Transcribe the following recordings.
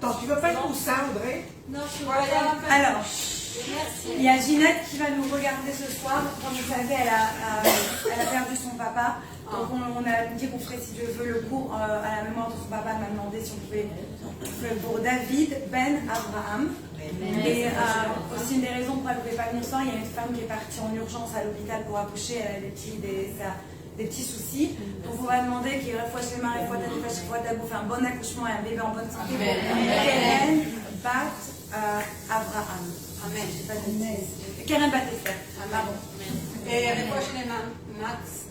Attends, tu veux pas tout ça, Audrey? Non, je suis Alors, il y a Ginette qui va nous regarder ce soir. Comme vous savez, elle a perdu son papa. Donc on a dit qu'on ferait, si Dieu veut, le cours à la mémoire de son papa. Elle m'a demandé si on pouvait faire pour David Ben Abraham. Et aussi une des raisons pour laquelle elle ne pouvait pas venir ce soir, il y a une femme qui est partie en urgence à l'hôpital pour accoucher. Elle a des petits soucis. Donc on va demander qu'il y ait fois chez Marie, fois Tabou, fait un bon accouchement et un bébé en bonne santé. Keren Bat Abraham. Amen. Je sais pas de Keren Bat Esther. Pardon. Et fois chez Max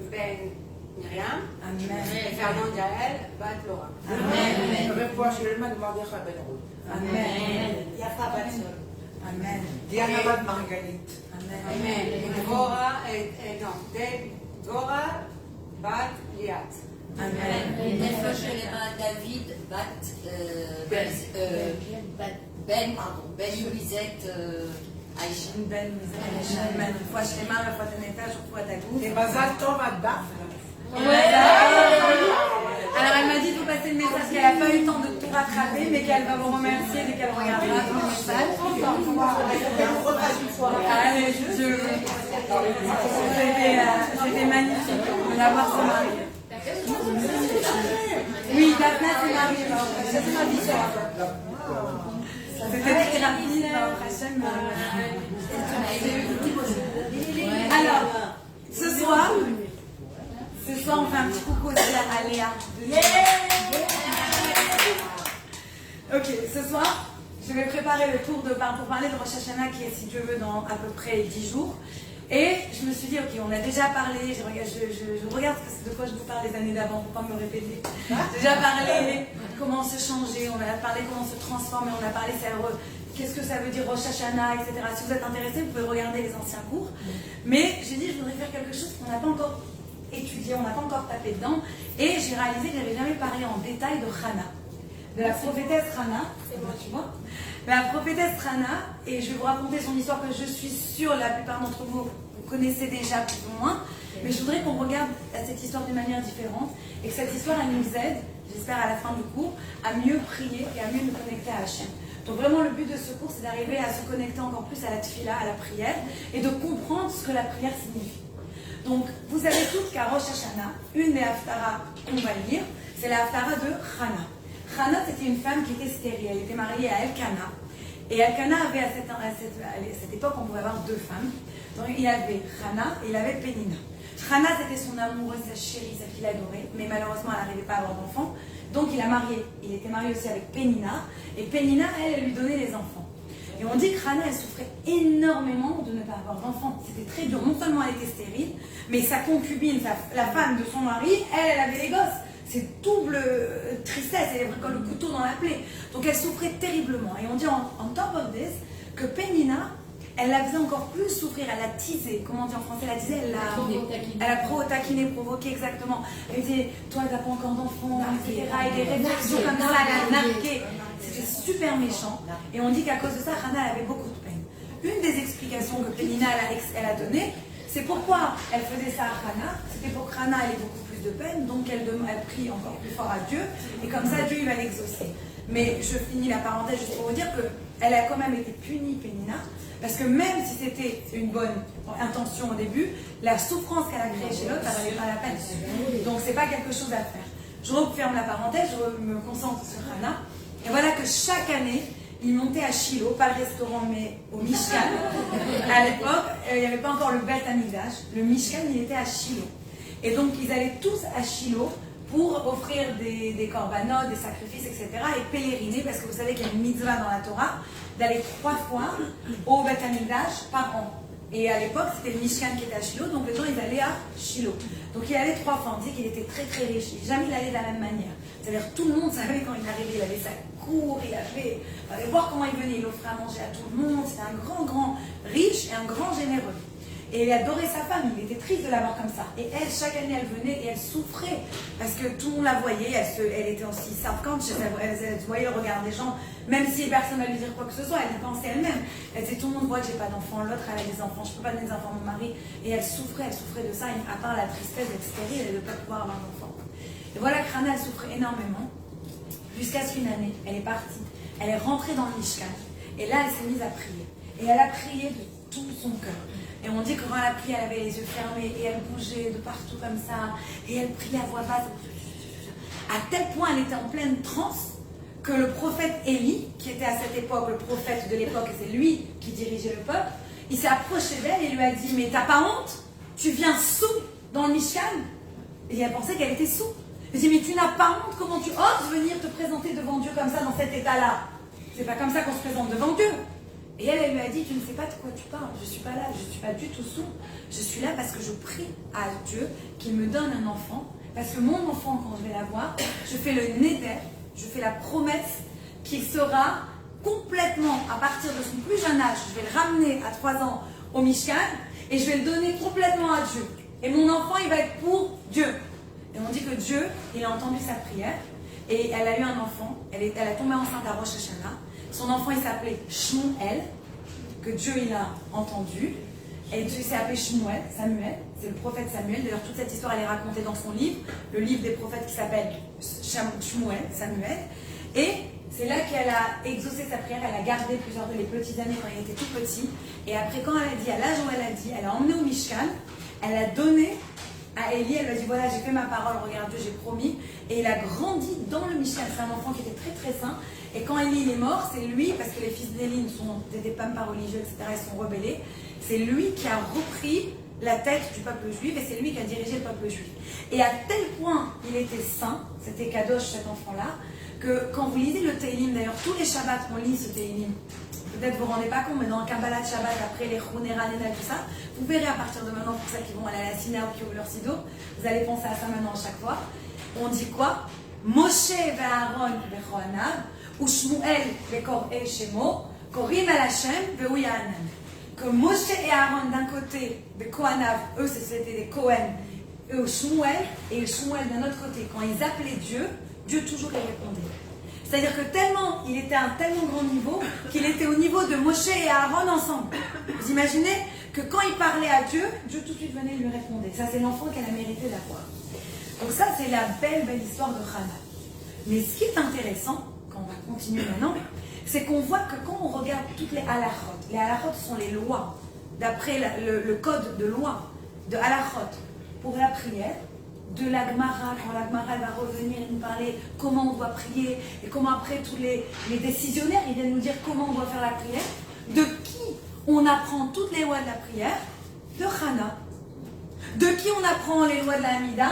Ben Myriam. Amen. Et Fernand Gaël Bat Laura. Amen. Repois chez le Mardecha Ben Ruth. Amen. Yafa Bat Sol. Amen. Diana Bat Margalit. Amen. Et Dvorah, Dvorah Bat Liat. Amen. Des chez les mains David Ben Louisette Aïcha. Ben Amen. Fois chez Marie, fois Taneta, fois Tabou. Et Mazal Tov à Daf. Ouais. Alors elle m'a dit de vous passer le message qu'elle n'a pas eu le temps de tout rattraper, mais qu'elle va vous remercier dès qu'elle regardera le message. C'était magnifique de l'avoir se marier. Oui, Daphna s'est mariée. C'est ma vie. C'était très rapide. Alors, ce soir, on fait un petit coucou aussi à Léa. Ok, ce soir, je vais préparer le tour pour parler de Rosh Hashanah qui est, si Dieu veut, dans à peu près 10 jours. Et je me suis dit, ok, on a déjà parlé, je regarde de quoi je vous parle les années d'avant, pour pas me répéter. J'ai déjà parlé comment se changer, on a parlé comment se transformer, on a parlé qu'est-ce que ça veut dire Rosh Hashanah, etc. Si vous êtes intéressés, vous pouvez regarder les anciens cours. Mais j'ai dit, je voudrais faire quelque chose qu'on n'a pas encore étudié, on n'a pas encore tapé dedans. Et j'ai réalisé que je n'avais jamais parlé en détail de Hana, de la prophétesse Hana. C'est moi, tu vois. La prophétesse Hana, et je vais vous raconter son histoire que je suis sûre, la plupart d'entre vous connaissez déjà plus ou moins. Mais je voudrais qu'on regarde cette histoire d'une manière différente et que cette histoire, elle nous aide, j'espère à la fin du cours, à mieux prier et à mieux nous connecter à Hachem. Donc vraiment le but de ce cours, c'est d'arriver à se connecter encore plus à la tfila, à la prière, et de comprendre ce que la prière signifie. Donc vous savez toutes qu'à Rosh Hashanah, une des haftarahs qu'on va lire, c'est la haftarah de Hana. Hana, c'était une femme qui était stérile, elle était mariée à Elkana. Et Elkana avait à cette époque, on pouvait avoir deux femmes. Donc il avait Hana et il avait Pénina. Hana, c'était son amoureuse, sa chérie, celle qu'il adorait, mais malheureusement elle n'arrivait pas à avoir d'enfants. Donc il a marié, il était marié aussi avec Pénina, et Pénina, elle lui donnait les enfants. Et on dit que Hana, elle souffrait énormément de ne pas avoir d'enfants. C'était très dur, non seulement elle était stérile, mais sa concubine, la femme de son mari, elle avait les gosses. C'est double tristesse, elle avait comme le couteau dans la plaie. Donc elle souffrait terriblement. Et on dit en top of this que Pénina, elle la faisait encore plus souffrir, elle la teasait. Comment on dit en français? Elle la disait, elle a pro-taquiné, provoqué exactement. Elle disait, toi t'as pas encore d'enfant, etc. Et des réflexions comme ça, elle a narqué. C'était super méchant. Et on dit qu'à cause de ça, Hana elle avait beaucoup de peine. Une des explications que Pénina elle a données, c'est pourquoi elle faisait ça à Hana. C'était pour que Hana ait beaucoup plus de peine, donc elle prie encore plus fort à Dieu, et comme ça Dieu il va l'exaucer. Mais je finis la parenthèse juste pour vous dire qu'elle a quand même été punie, Pénina, parce que même si c'était une bonne intention au début, la souffrance qu'elle a créée chez l'autre, ça valait pas la peine. Donc c'est pas quelque chose à faire. Je referme la parenthèse, je me concentre sur Hana, et voilà que chaque année, ils montaient à Shiloh, pas le restaurant, mais au Mishkan. À l'époque, il n'y avait pas encore le Beth Amikdash. Le Mishkan, il était à Shiloh. Et donc, ils allaient tous à Shiloh pour offrir des corbanotes, des sacrifices, etc. et pèleriner, parce que vous savez qu'il y a une mitzvah dans la Torah, d'aller 3 fois au Beth Amikdash par an. Et à l'époque, c'était le Mishkan qui était à Shiloh, donc les gens, ils allaient à Shiloh. Donc, il allait 3 fois. On dit qu'il était très, très riche. Jamais il allait de la même manière. C'est-à-dire, tout le monde savait quand il arrivait, il avait sa cour, il allait voir comment il venait, il offrait à manger à tout le monde. C'était un grand, grand riche et un grand généreux. Et il adorait sa femme, il était triste de l'avoir comme ça. Et elle, chaque année, elle venait et elle souffrait parce que tout le monde la voyait, elle était aussi sarcante, elle voyait le regard des gens, même si personne ne lui dire quoi que ce soit, elle y pensait elle-même. Elle disait, tout le monde voit que j'ai pas d'enfant, l'autre elle a des enfants, je peux pas donner des enfants à mon mari. Et elle souffrait de ça, à part la tristesse d'être stérile et de ne pas pouvoir avoir d'enfant. Et voilà que Hana, elle souffrait énormément. Jusqu'à ce qu'une année, elle est partie, elle est rentrée dans le Mishkan, et là, elle s'est mise à prier. Et elle a prié de tout son cœur. Et on dit que quand elle a prié, elle avait les yeux fermés, et elle bougeait de partout comme ça, et elle priait à voix basse. À tel point, elle était en pleine transe, que le prophète Élie, qui était à cette époque le prophète de l'époque, et c'est lui qui dirigeait le peuple, il s'est approché d'elle et lui a dit, mais t'as pas honte? Tu viens sous dans le Mishkan? Et elle pensait qu'elle était sous. Il dit, mais tu n'as pas honte? Comment tu oses venir te présenter devant Dieu comme ça, dans cet état-là? C'est pas comme ça qu'on se présente devant Dieu. Et elle lui a dit, tu ne sais pas de quoi tu parles, je ne suis pas là, je ne suis pas du tout sous. Je suis là parce que je prie à Dieu qu'il me donne un enfant. Parce que mon enfant, quand je vais l'avoir, je fais le néder, je fais la promesse qu'il sera complètement, à partir de son plus jeune âge, je vais le ramener à 3 ans au Mishkan et je vais le donner complètement à Dieu. Et mon enfant, il va être pour Dieu. Et on dit que Dieu, il a entendu sa prière et elle a eu un enfant, elle a tombé enceinte à Rosh Hashanah. Son enfant, il s'appelait Shmuel, que Dieu, il a entendu. Et Dieu s'est appelé Shmuel, Samuel, c'est le prophète Samuel. D'ailleurs, toute cette histoire, elle est racontée dans son livre, le livre des prophètes qui s'appelle Shmuel, Samuel. Et c'est là qu'elle a exaucé sa prière, elle a gardé plusieurs de les petites années quand il était tout petit. Et après, quand elle a dit, à l'âge où elle a dit, elle a emmené au Mishkan, elle a donné à Élie, elle lui a dit, voilà, j'ai fait ma parole, regarde Dieu, j'ai promis. Et il a grandi dans le Mishkan. C'est un enfant qui était très très saint. Et quand Élie il est mort, c'est lui, parce que les fils d'Élie n'étaient pas religieux, etc., ils sont rebellés, c'est lui qui a repris la tête du peuple juif et c'est lui qui a dirigé le peuple juif. Et à tel point il était saint, c'était Kadosh cet enfant-là, que quand vous lisez le Tehillim, d'ailleurs tous les Shabbats on lit ce Tehillim, peut-être vous ne vous rendez pas compte, mais dans le Kabbalah de Shabbat, après les Chonera, Nena, tout ça, vous verrez à partir de maintenant, pour ceux qui vont aller à la Sina ou qui ouvrent leur sido, vous allez penser à ça maintenant à chaque fois. On dit quoi? Moshe ve'Aaron ve'Choanav, ou Shmuel ve'Kor'e Shemo, Korim al Hashem ve'Uyanan. Que Moshe et Aaron d'un côté, des Kohanav, eux c'était des Kohen, eux Shmuel, et Shmuel d'un autre côté, quand ils appelaient Dieu, Dieu toujours les répondait. C'est-à-dire que tellement, il était à un tellement grand niveau, qu'il était au niveau de Moshe et Aaron ensemble. Vous imaginez que quand il parlait à Dieu, Dieu tout de suite venait et lui répondait. Ça c'est l'enfant qu'elle a mérité d'avoir. Donc ça c'est la belle histoire de Hannah. Mais ce qui est intéressant, quand on va continuer maintenant, c'est qu'on voit que quand on regarde toutes les halachot sont les lois, d'après le code de loi de halachot pour la prière, de la Gemara, quand la Gemara va revenir et nous parler comment on doit prier, et comment après tous les décisionnaires, ils viennent nous dire comment on doit faire la prière, de qui on apprend toutes les lois de la prière? De Hannah. De qui on apprend les lois de la Hamida?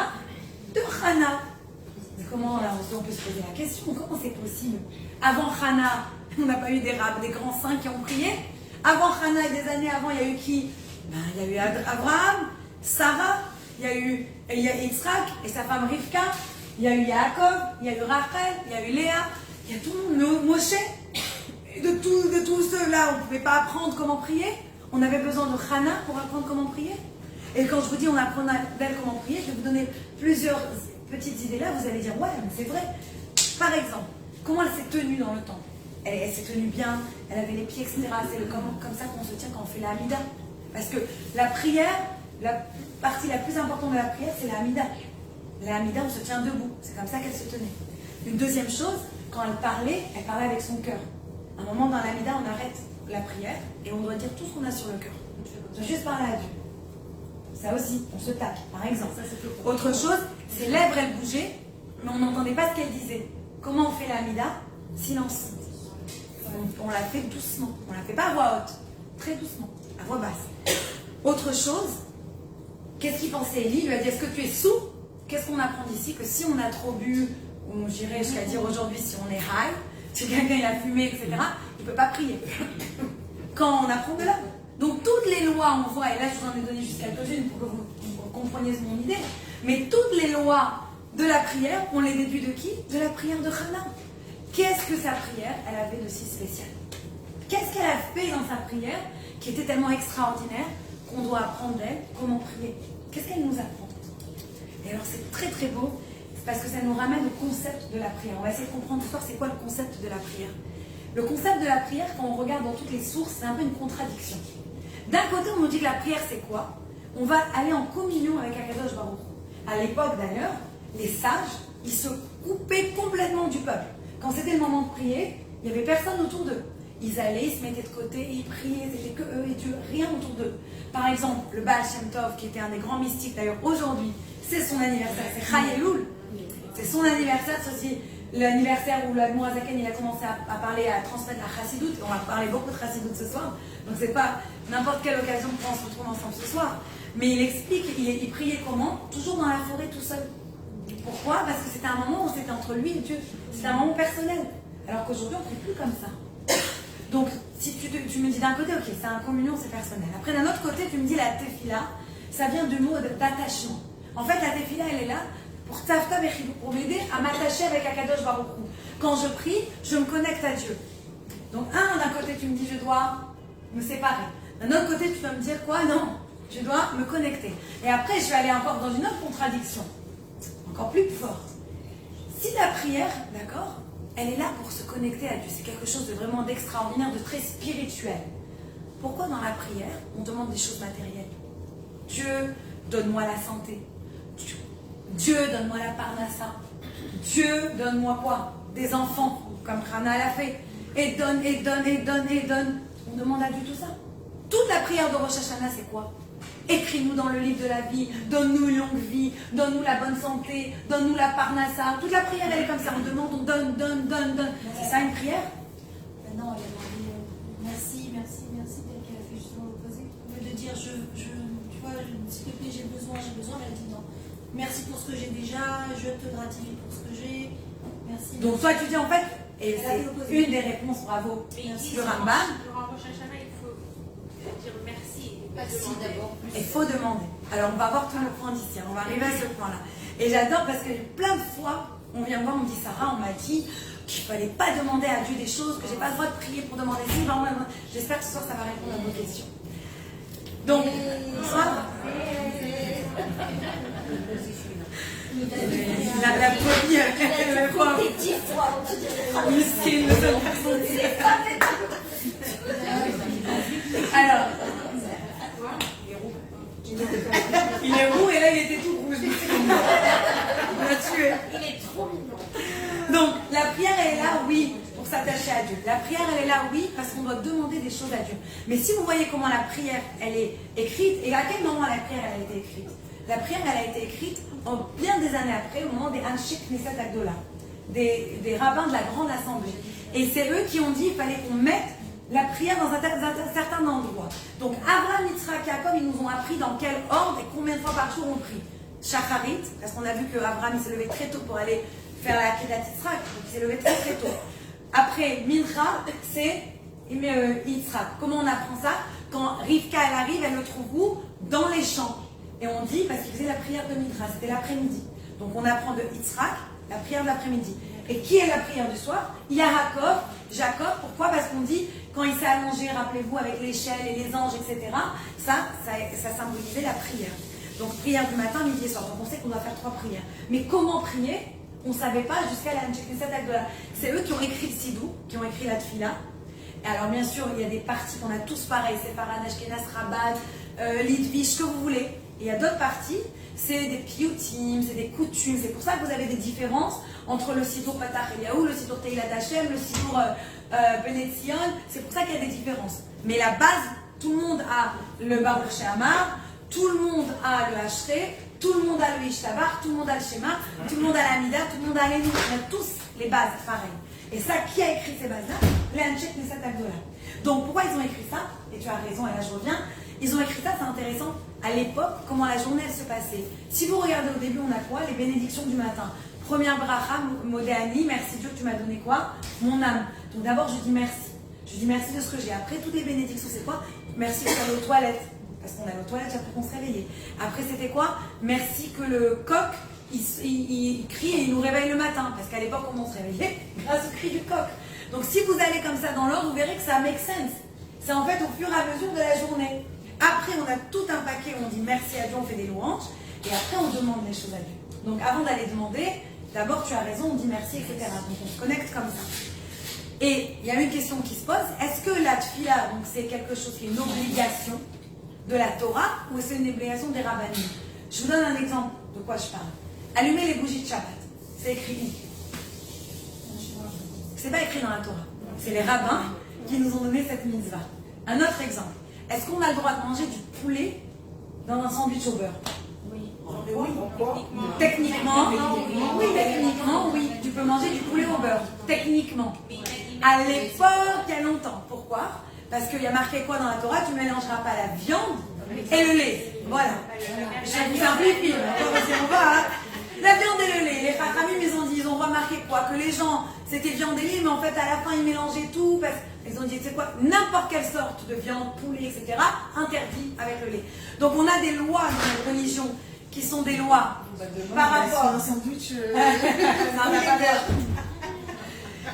De Hannah. Comment là, on peut se poser la question, comment c'est possible? Avant Hannah, on n'a pas eu des grands saints qui ont prié. Avant Hannah, des années avant, il y a eu qui? Ben, il y a eu Abraham, Sarah, il y a eu Yitzhak et sa femme Rivka, il y a eu Yaakov, il y a eu Rachel, il y a eu Léa, il y a tout le monde, Moshe. De tous ceux-là, on ne pouvait pas apprendre comment prier. On avait besoin de Hannah pour apprendre comment prier. Et quand je vous dis on apprend d'elle comment prier, je vais vous donner plusieurs petites idées là, vous allez dire ouais, mais c'est vrai. Par exemple, comment elle s'est tenue dans le temps? Elle s'est tenue bien, elle avait les pieds, etc. C'est comme ça qu'on se tient quand on fait la Hamida. Parce que la prière, la partie la plus importante de la prière, c'est la Hamida. La Hamida, on se tient debout. C'est comme ça qu'elle se tenait. Une deuxième chose, quand elle parlait avec son cœur. À un moment dans la Hamida, on arrête la prière et on doit dire tout ce qu'on a sur le cœur. On doit juste parler à Dieu. Ça aussi, on se tape, par exemple. Autre chose, ses lèvres, elles bougeaient, mais on n'entendait pas ce qu'elle disait. Comment on fait la Hamida? Silence. On la fait doucement. On la fait pas à voix haute. Très doucement, à voix basse. Autre chose, qu'est-ce qu'il pensait Élie? Il lui a dit, est-ce que tu es sous? Qu'est-ce qu'on apprend d'ici? Que si on a trop bu, ou j'irais jusqu'à dire aujourd'hui si on est high, si quelqu'un il a fumé, etc., il ne peut pas prier. Quand on apprend de là. Donc toutes les lois, on voit, et là je vous en ai donné juste quelques-unes pour que vous compreniez mon idée, mais toutes les lois de la prière, on les déduit de qui? De la prière de Hannah. Qu'est-ce que sa prière, elle avait de si spécial? Qu'est-ce qu'elle a fait dans sa prière qui était tellement extraordinaire qu'on doit apprendre d'elle comment prier? Qu'est-ce qu'elle nous apprend? Et alors c'est très très beau, c'est parce que ça nous ramène au concept de la prière. On va essayer de comprendre ce soir c'est quoi le concept de la prière. Le concept de la prière, quand on regarde dans toutes les sources, c'est un peu une contradiction. D'un côté, on nous dit que la prière c'est quoi? On va aller en communion avec Akadosh Baruch Hu. À l'époque d'ailleurs, les sages, ils se coupaient complètement du peuple. quand c'était le moment de prier, il n'y avait personne autour d'eux. Ils allaient, ils se mettaient de côté, et ils priaient, c'était que eux et Dieu, rien autour d'eux. Par exemple, le Baal Shem Tov, qui était un des grands mystiques, d'ailleurs aujourd'hui, c'est son anniversaire, c'est Chai Elul. C'est son anniversaire, c'est aussi l'anniversaire où l'Admorazaken il a commencé à parler, à transmettre la Chassidut. On va parler beaucoup de Chassidut ce soir, donc c'est pas n'importe quelle occasion qu'on se retrouve ensemble ce soir. Mais il explique, il priait comment? Toujours dans la forêt tout seul. Pourquoi? Parce que c'était un moment où c'était entre lui et Dieu. C'était un moment personnel. Alors qu'aujourd'hui, on ne prie plus comme ça. Donc, si tu me dis d'un côté, ok, c'est un communion, c'est personnel. Après, d'un autre côté, tu me dis la tefila, ça vient du mot d'attachement. En fait, la tefila, elle est là pour m'aider à m'attacher avec Akadosh Baruch Hu. Quand je prie, je me connecte à Dieu. Donc, d'un côté, tu me dis, je dois me séparer. D'un autre côté, tu vas me dire quoi? Non, je dois me connecter. Et après, je vais aller encore dans une autre contradiction, encore plus forte. Si la prière, d'accord, elle est là pour se connecter à Dieu, c'est quelque chose de vraiment d'extraordinaire, de très spirituel. Pourquoi dans la prière, on demande des choses matérielles? Dieu, donne-moi la santé. Dieu, donne-moi la parnassa. Dieu, donne-moi quoi? Des enfants, comme Rana l'a fait. Et donne, et donne, et donne, et donne. On demande à Dieu tout ça. Toute la prière de Rosh Hashanah, c'est quoi? Écris-nous dans le livre de la vie, donne-nous une longue vie, donne-nous la bonne santé, donne-nous la parnassa. Toute la prière, elle est comme ça. On demande, on donne, donne, donne, donne. C'est ça une prière? Non, elle a demandé merci, merci, merci, tel qu'elle a fait justement l'opposé. Au lieu de dire tu vois, s'il te plaît, j'ai besoin, elle a dit non. Merci pour ce que j'ai déjà, je te gratifie pour ce que j'ai. Merci. Donc toi, tu dis en fait, et c'est une des réponses, bravo, du Rambam. Durant Rosh Hashanah, il faut dire merci. Merci d'abord. Il faut demander. Alors on va voir tout le point d'ici, on va arriver à ce point-là. Et j'adore parce que plein de fois, on vient me voir, on me dit Sarah, on m'a dit qu'il ne fallait pas demander à Dieu des choses, que j'ai pas le droit de prier pour demander si. J'espère que ce soir ça va répondre à vos questions. Donc, bonsoir. La phobie, le quoi? Musqué, alors, il est roux et là il était tout rouge. On l'a tué. Il est trop mignon. Donc, la prière elle est là, oui, pour s'attacher à Dieu. La prière elle est là, oui, parce qu'on doit demander des choses à Dieu. Mais si vous voyez comment la prière elle est écrite, et à quel moment la prière elle a été écrite? La prière elle a été écrite bien des années après, au moment des Anshek Knesset Agdola, des rabbins de la grande assemblée. Et c'est eux qui ont dit qu'il fallait qu'on mette la prière dans un certain endroit. Donc Abraham, Yitzhak, Jacob, ils nous ont appris dans quel ordre et combien de fois par jour on prie. Shacharit, parce qu'on a vu qu'Abraham il s'est levé très tôt pour aller faire la Kedat Yitzhak, donc il s'est levé très très tôt. Après Mincha, c'est Yitzhak. Comment on apprend ça? Quand Rivka elle arrive, elle le trouve où? Dans les champs. Et on dit, parce qu'il faisait la prière de Mincha, c'était l'après-midi. Donc on apprend de Yitzhak, la prière de l'après-midi. Et qui est la prière du soir? Il y a Jacob, pourquoi? Parce qu'on dit, quand il s'est allongé, rappelez-vous, avec l'échelle et les anges, etc., ça symbolisait la prière. Donc prière du matin, midi et soir. Donc on sait qu'on doit faire 3 prières. Mais comment prier? On ne savait pas jusqu'à la Knesset Agdola. C'est eux qui ont écrit le Sidou, qui ont écrit la Tfila. Et alors bien sûr, il y a des parties qu'on a tous pareilles, c'est Farad, Ashkenaz, Rabat, Litvish, ce que vous voulez. Et il y a d'autres parties, c'est des piyutim, c'est des coutumes. C'est pour ça que vous avez des différences entre le Sidour Patach Eliaou, le Sidour Teilat Hashem, le Sidour Bnei Tzion. C'est pour ça qu'il y a des différences. Mais la base, tout le monde a le Baruch She'amar, tout le monde a le Hachré, tout le monde a le Ishtabar, tout le monde a le Shema, tout le monde a la Mida, tout le monde a les On a tous les bases pareilles. Et ça, qui a écrit ces bases-là? Les Anshek Knesset Agdola. Donc pourquoi ils ont écrit ça? Et tu as raison, et là je reviens. Ils ont écrit ça, c'est intéressant, à l'époque, comment la journée elle se passait. Si vous regardez au début, on a quoi? Les bénédictions du matin. Première bracha, Modéani, merci Dieu que tu m'as donné quoi? Mon âme. Donc d'abord, je dis merci. Je dis merci de ce que j'ai. Après, toutes les bénédictions, c'est quoi? Merci que tu allé aux toilettes. Parce qu'on allait aux toilettes après qu'on se réveillait. Après, c'était quoi? Merci que le coq, il crie et il nous réveille le matin. Parce qu'à l'époque, on se réveillait grâce au cri du coq. Donc si vous allez comme ça dans l'ordre, vous verrez que ça make sense. C'est en fait au fur et à mesure de la journée. Après, on a tout un paquet où on dit merci à Dieu, on fait des louanges. Et après, on demande les choses à Dieu. Donc avant d'aller demander, d'abord tu as raison, on dit merci, etc. Donc on se connecte comme ça. Et il y a une question qui se pose, est-ce que la tfila, donc c'est quelque chose qui est une obligation de la Torah ou c'est une obligation des rabbinim? Je vous donne un exemple de quoi je parle. Allumer les bougies de Shabbat. C'est écrit où? C'est pas écrit dans la Torah. C'est les rabbins qui nous ont donné cette mitzvah. Un autre exemple. Est-ce qu'on a le droit de manger du poulet dans un sandwich au beurre? Oui. Oui, pourquoi? Techniquement, oui. Tu peux manger du poulet au beurre. Techniquement. À l'époque, il y a longtemps. Pourquoi? Parce qu'il y a marqué quoi dans la Torah? Tu ne mélangeras pas la viande et le lait. Voilà. Je vous simplifie. On va. La viande et le lait. Les Chachamim, ils ont remarqué quoi? Que les gens, c'était viande et lait, mais en fait, à la fin, ils mélangeaient tout. Ils ont dit, c'est quoi? N'importe quelle sorte de viande, poulet, etc., interdit avec le lait. Donc, on a des lois dans notre religion qui sont des lois par rapport. Un sandwich. Non, on n'a pas peur.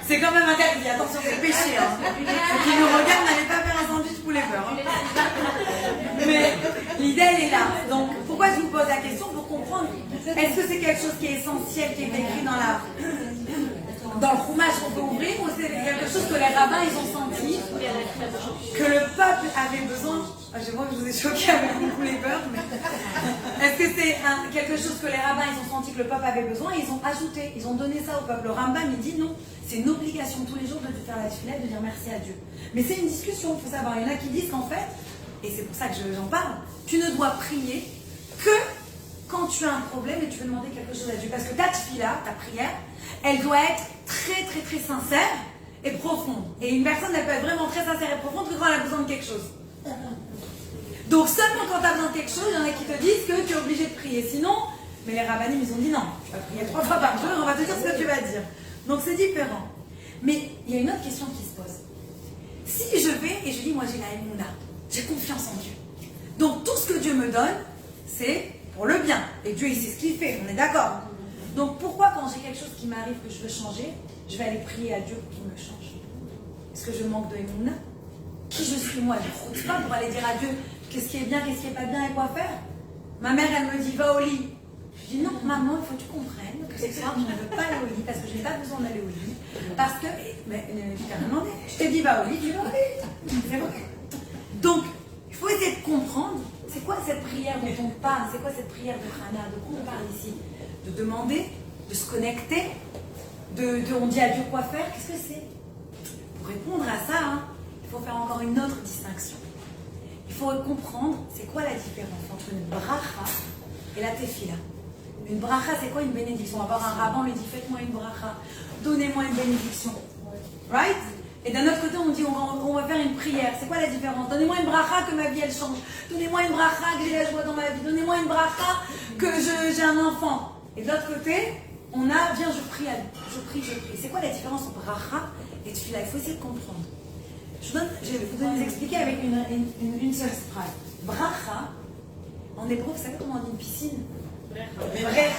C'est quand même interdit. Attention, c'est péché. Hein. Ceux qui nous regardent, n'allez pas faire un sandwich poulet beurre. Hein. Mais l'idée, elle est là. Donc, pourquoi je vous pose la question? Pour comprendre, est-ce que c'est quelque chose qui est essentiel, qui est écrit dans le roumage qu'on peut ouvrir, ou c'est quelque chose que les rabbins, ils ont senti que le peuple avait besoin? Je vois que je vous ai choqué avec mon poulet beurre, mais est-ce que c'est quelque chose que les rabbins, ils ont senti que le peuple avait besoin et ils ont ajouté, ils ont donné ça au peuple? Le Rambam, il dit non, c'est une obligation tous les jours de faire la tefila, de dire merci à Dieu. Mais c'est une discussion, il faut savoir. Il y en a qui disent qu'en fait, et c'est pour ça que j'en parle, tu ne dois prier que quand tu as un problème et tu veux demander quelque chose à Dieu. Parce que ta tefila, ta prière, elle doit être très très très sincère et profonde. Et une personne, elle peut être vraiment très sincère et profonde que quand elle a besoin de quelque chose. Donc seulement quand tu as besoin de quelque chose, il y en a qui te disent que tu es obligé de prier. Sinon, mais les rabbinim, ils ont dit non, tu vas prier 3 fois par jour, on va te dire ce que tu vas dire. Donc c'est différent. Mais il y a une autre question qui se pose. Si je vais et je dis, moi j'ai la émouna, j'ai confiance en Dieu. Donc tout ce que Dieu me donne, c'est pour le bien. Et Dieu, il sait ce qu'il fait, on est d'accord. Donc pourquoi quand j'ai quelque chose qui m'arrive que je veux changer, je vais aller prier à Dieu pour qu'il me change? Est-ce que je manque de émouna? Qui je suis moi? Je ne pas pour aller dire à Dieu qu'est-ce qui est bien, qu'est-ce qui n'est pas bien et quoi faire. Ma mère, elle me dit, va au lit. Je dis, non, maman, il faut que tu comprennes que ce soir, je ne veux pas aller au lit parce que je n'ai pas besoin d'aller au lit. Parce que, mais je t'ai rien demandé. Je t'ai dit, va au lit, tu vas au lit. C'est vrai. Donc, il faut essayer de comprendre, c'est quoi cette prière dont on parle? C'est quoi cette prière de Hana? De quoi on parle ici? De demander, de se connecter, on dit à Dieu quoi faire. Qu'est-ce que c'est? Pour répondre à ça, hein, il faut faire encore une autre distinction. Il faut comprendre c'est quoi la différence entre une bracha et la tefila. Une bracha, c'est quoi une bénédiction? On va voir un rabbin, lui dit faites-moi une bracha, donnez-moi une bénédiction. Right? Et d'un autre côté, on dit on va faire une prière. C'est quoi la différence? Donnez-moi une bracha que ma vie elle change. Donnez-moi une bracha que j'ai la joie dans ma vie. Donnez-moi une bracha que j'ai un enfant. Et de l'autre côté, on a viens, je prie. C'est quoi la différence entre bracha et tefila? Il faut essayer de comprendre. Je vais vous expliquer avec une seule phrase. Bracha, en hébreu, vous savez comment on dit une piscine? Brecha.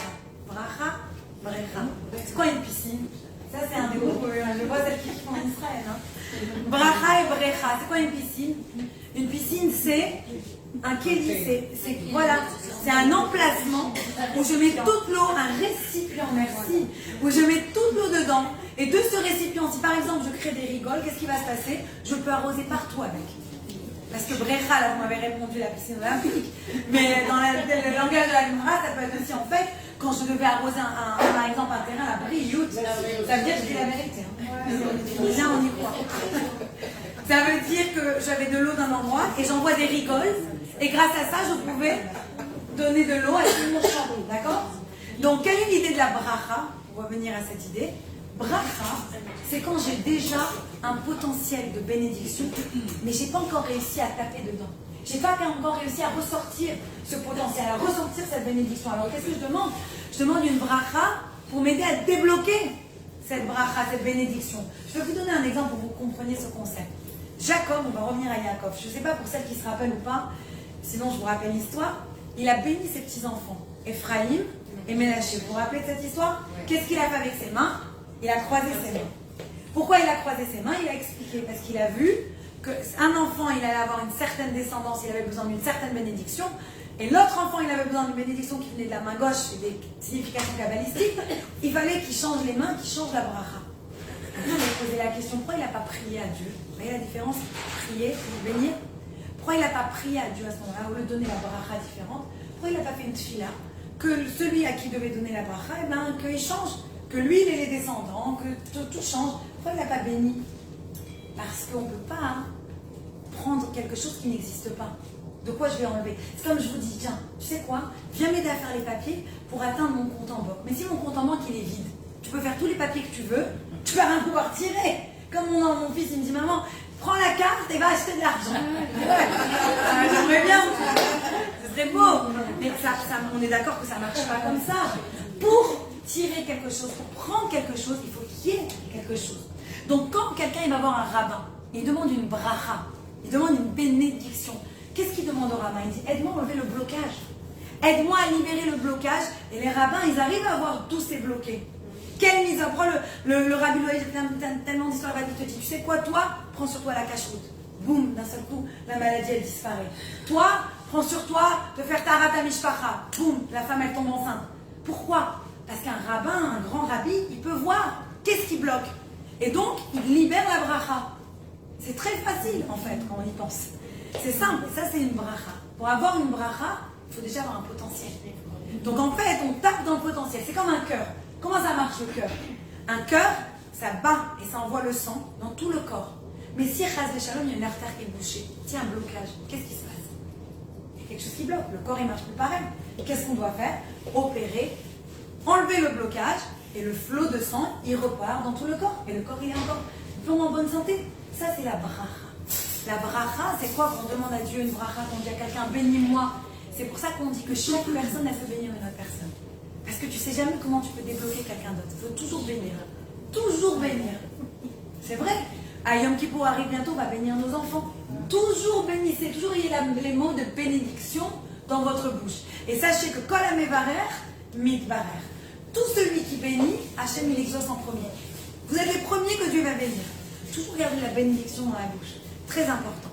Bracha, brecha. C'est quoi une piscine? Ça, c'est un des mots que je vois celles qui font en Israël. Hein. Bracha et brecha. C'est quoi une piscine? Une piscine, c'est un kéli. C'est un emplacement où je mets toute l'eau, un récipient, merci, où je mets toute l'eau dedans. Et de ce récipient, si par exemple je crée des rigoles, qu'est-ce qui va se passer? Je peux arroser partout avec. Parce que brecha, là vous m'avez répondu la piscine olympique, mais dans le langage de la Gemara, ça peut être aussi en fait, quand je devais arroser par exemple un terrain à Briout, ça veut dire que je dis la vérité. Bien, on y croit. Ça veut dire que j'avais de l'eau d'un endroit et j'envoie des rigoles, et grâce à ça, je pouvais donner de l'eau à tout mon champ. D'accord? Donc, quelle est l'idée de la bracha? On va venir à cette idée. Bracha, c'est quand j'ai déjà un potentiel de bénédiction, mais je n'ai pas encore réussi à taper dedans. Je n'ai pas encore réussi à ressortir ce potentiel, à ressortir cette bénédiction. Alors qu'est-ce que je demande? Je demande une bracha pour m'aider à débloquer cette bracha, cette bénédiction. Je vais vous donner un exemple pour que vous compreniez ce concept. Jacob, on va revenir à Yaakov. Je ne sais pas pour celles qui se rappellent ou pas, sinon je vous rappelle l'histoire. Il a béni ses petits-enfants, Ephraïm et Ménaché. Vous vous rappelez de cette histoire? Qu'est-ce qu'il a fait avec ses mains? Il a croisé ses mains. Pourquoi il a croisé ses mains? Il a expliqué parce qu'il a vu qu'un enfant, il allait avoir une certaine descendance, il avait besoin d'une certaine bénédiction, et l'autre enfant, il avait besoin d'une bénédiction qui venait de la main gauche, et des significations kabbalistiques. Il fallait qu'il change les mains, qu'il change la bracha. Maintenant, on va poser la question, pourquoi il n'a pas prié à Dieu? Vous voyez la différence? Prier, bénir. Pourquoi il n'a pas prié à Dieu à ce moment-là, au lieu de donner la bracha différente? Pourquoi il n'a pas fait une tefila? Que celui à qui devait donner la bracha, qu'il change. Que lui, il ait les descendants, que tout change. Pourquoi il n'a pas béni? Parce qu'on ne peut pas prendre quelque chose qui n'existe pas. De quoi je vais enlever? C'est comme je vous dis, tiens, tu sais quoi? Viens m'aider à faire les papiers pour atteindre mon compte en banque. Mais si mon compte en banque il est vide, tu peux faire tous les papiers que tu veux, tu vas rien pouvoir tirer. Comme mon fils, il me dit, maman, prends la carte et va acheter de l'argent. J'aimerais bien. Ce serait beau. Mais on est d'accord que ça ne marche pas comme ça. Pour tirer quelque chose, pour prendre quelque chose, il faut qu'il y ait quelque chose. Donc quand quelqu'un il va voir un rabbin, il demande une bracha, il demande une bénédiction. Qu'est-ce qu'il demande au rabbin? Il dit, aide-moi à enlever le blocage. Aide-moi à libérer le blocage. Et les rabbins, ils arrivent à voir d'où c'est bloqué. Quelle mise à prend le rabbi Loïc, tellement d'histoires, il te dit, tu sais quoi, toi, prends sur toi la cache-route. Boum, d'un seul coup, la maladie, elle disparaît. Toi, prends sur toi de faire ta mishpacha. Boum, la femme, elle tombe enceinte. Pourquoi? Parce qu'un rabbin, un grand rabbi, il peut voir qu'est-ce qui bloque. Et donc, il libère la bracha. C'est très facile, en fait, quand on y pense. C'est simple, et ça, c'est une bracha. Pour avoir une bracha, il faut déjà avoir un potentiel. Donc, en fait, on tape dans le potentiel. C'est comme un cœur. Comment ça marche, le cœur? Un cœur, ça bat et ça envoie le sang dans tout le corps. Mais si, chas v'shalom, il y a une artère qui est bouchée, tiens, un blocage, qu'est-ce qui se passe? Il y a quelque chose qui bloque. Le corps, il marche plus pareil. Qu'est-ce qu'on doit faire? Opérer, enlever le blocage, et le flot de sang, il repart dans tout le corps. Et le corps, il est encore en bonne santé. Ça, c'est la bracha. La bracha, c'est quoi? Quand on demande à Dieu une bracha, quand on dit à quelqu'un, bénis-moi. C'est pour ça qu'on dit que chaque personne, elle peut bénir une autre personne. Parce que tu sais jamais comment tu peux débloquer quelqu'un d'autre. Il faut toujours bénir. Toujours bénir. C'est vrai. À Yom Kippour arrive bientôt, on va bénir nos enfants. Toujours bénissez. Toujours ayez les mots de bénédiction dans votre bouche. Et sachez que Kol HaMevarer, Mitbarer. Tout celui qui bénit, Hachem il exauce en premier. Vous êtes les premiers que Dieu va bénir. Toujours garder la bénédiction dans la bouche. Très important.